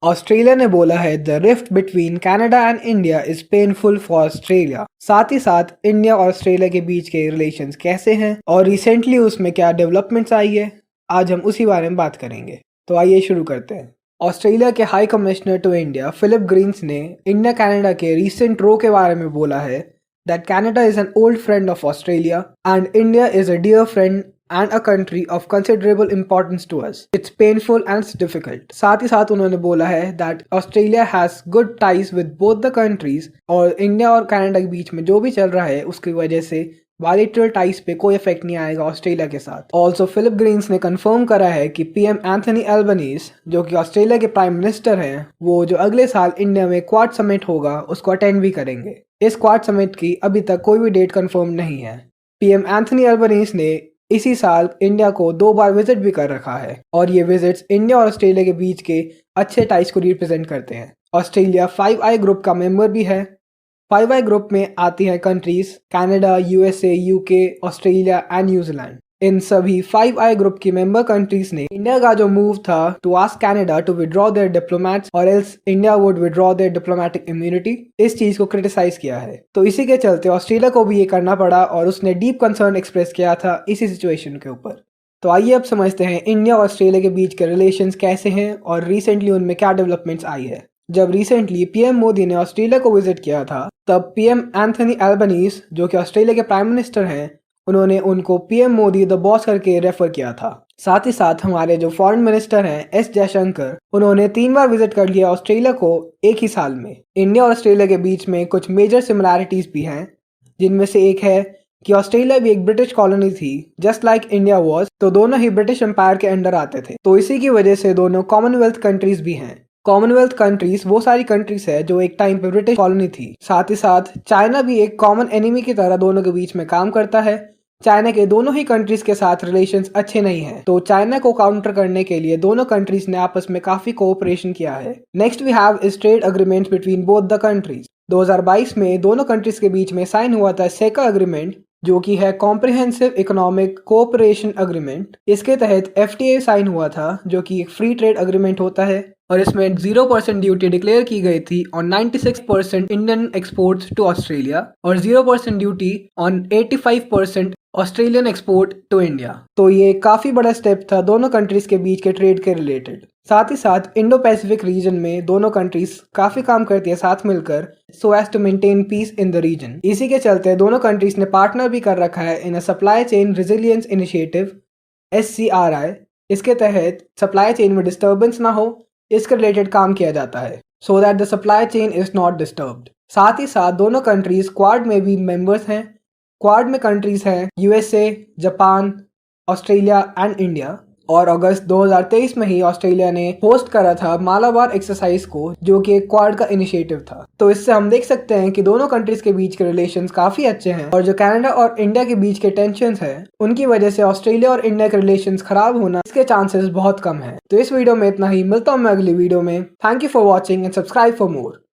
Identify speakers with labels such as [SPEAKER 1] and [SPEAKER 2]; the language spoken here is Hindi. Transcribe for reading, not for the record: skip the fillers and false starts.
[SPEAKER 1] ऑस्ट्रेलिया ने बोला है the rift between Canada and India is painful for Australia. साथ ही साथ इंडिया और ऑस्ट्रेलिया के बीच के रिलेशंस कैसे हैं और रिसेंटली उसमें क्या डेवलपमेंट्स आई है, आज हम उसी बारे में बात करेंगे। तो आइए शुरू करते हैं। ऑस्ट्रेलिया के high commissioner to India Philip Greens ने इंडिया कनाडा के रिसेंट रो के बारे में बोला है that Canada is an old friend of Australia and India is a dear friend and a country of considerable importance to us. It's painful and it's difficult. साथ ही साथ उन्होंने बोला है that Australia has good ties with both the countries और इंडिया और कनाडा के बीच में जो भी चल रहा है उसकी वजह से बायलैटरल टाइज पे कोई इफेक्ट नहीं आएगा ऑस्ट्रेलिया के साथ। ऑल्सो फिलिप ग्रीन्स ने कंफर्म करा है कि पीएम एंथनी एल्बनीज जो कि ऑस्ट्रेलिया के प्राइम मिनिस्टर हैं, वो जो अगले साल इंडिया में क्वाड समिट होगा उसको अटेंड भी करेंगे। इस क्वाड समिट की अभी तक कोई भी डेट कंफर्म नहीं है। पीएम एंथनी एल्बनीज ने इसी साल इंडिया को 2 बार विजिट भी कर रखा है और ये विजिट्स इंडिया और ऑस्ट्रेलिया के बीच के अच्छे टाइज को रिप्रेजेंट करते हैं। ऑस्ट्रेलिया 5i ग्रुप का मेंबर भी है। 5i ग्रुप में आती हैं countries Canada, USA, UK, Australia and New Zealand. इन सभी 5i ग्रुप की मेंबर कंट्रीज ने इंडिया का जो मूव था to ask Canada to withdraw their diplomats और else India would withdraw their diplomatic immunity, इस चीज को क्रिटिसाइज किया है। तो इसी के चलते ऑस्ट्रेलिया को भी ये करना पड़ा और उसने डीप कंसर्न एक्सप्रेस किया था इसी सिचुएशन के ऊपर। तो आइए अब समझते हैं इंडिया और ऑस्ट्रेलिया के बीच के रिलेशंस कैसे हैं और रिसेंटली उनमें क्या डेवलपमेंट्स आई है। जब रिसेंटली पीएम मोदी ने ऑस्ट्रेलिया को विजिट किया था तब पीएम एंथनी एल्बनीज जो कि ऑस्ट्रेलिया के प्राइम मिनिस्टर हैं, उन्होंने उनको पीएम मोदी द बॉस करके रेफर किया था। साथ ही साथ हमारे जो फॉरेन मिनिस्टर हैं एस जयशंकर, उन्होंने 3 बार विजिट कर लिया ऑस्ट्रेलिया को एक ही साल में। इंडिया और ऑस्ट्रेलिया के बीच में कुछ मेजर सिमिलैरिटीज भी हैं, जिनमें से एक है कि ऑस्ट्रेलिया भी एक ब्रिटिश कॉलोनी थी जस्ट लाइक इंडिया वाज, तो दोनों ही ब्रिटिश एम्पायर के अंडर आते थे। तो इसी की वजह से दोनों कॉमनवेल्थ कंट्रीज भी हैं। कॉमनवेल्थ कंट्रीज वो सारी कंट्रीज है जो एक टाइम पे ब्रिटिश कॉलोनी थी। साथ ही साथ चाइना भी एक कॉमन एनिमी की तरह दोनों के बीच में काम करता है। चाइना के दोनों ही कंट्रीज के साथ रिलेशंस अच्छे नहीं हैं, तो चाइना को काउंटर करने के लिए दोनों कंट्रीज ने आपस में काफी कोऑपरेशन किया है। Next we have is trade agreements between both the countries. 2022 में दोनों कंट्रीज के बीच में साइन हुआ था सेका अग्रीमेंट, जो कि है कॉम्प्रिहेंसिव इकोनॉमिक कोऑपरेशन अग्रीमेंट। इसके तहत एफटीए साइन हुआ था जो कि एक फ्री ट्रेड अग्रीमेंट होता है और इसमें 0% ड्यूटी डिक्लेयर की गई थी on 96% Indian exports to Australia और 0% duty on 85% Australian export to India. तो ये काफी बड़ा स्टेप था दोनों कंट्रीज के बीच के ट्रेड के रिलेटेड। साथ ही साथ इंडो पैसिफिक रीजन में दोनों कंट्रीज काफी काम करती है साथ मिलकर so as to maintain peace in the region. इसी के चलते दोनों कंट्रीज ने पार्टनर भी कर रखा है in a supply chain resilience initiative SCRI। इसके तहत सप्लाई चेन में डिस्टर्बेंस ना हो, इसके रिलेटेड काम किया जाता है so that the supply chain is not disturbed. साथ ही साथ दोनों कंट्रीज क्वाड में भी मेंबर्स हैं। क्वाड में कंट्रीज हैं USA, Japan, Australia and India. और अगस्त 2023 में ही ऑस्ट्रेलिया ने होस्ट करा था मालाबार एक्सरसाइज को, जो कि एक क्वाड का इनिशिएटिव था। तो इससे हम देख सकते हैं कि दोनों कंट्रीज के बीच के रिलेशंस काफी अच्छे हैं और जो कनाडा और इंडिया के बीच के टेंशंस हैं उनकी वजह से ऑस्ट्रेलिया और इंडिया के रिलेशंस खराब होना इसके चांसेस बहुत कम है। तो इस वीडियो में इतना ही, मिलता हूं मैं अगली वीडियो में। Thank you for watching and subscribe for more.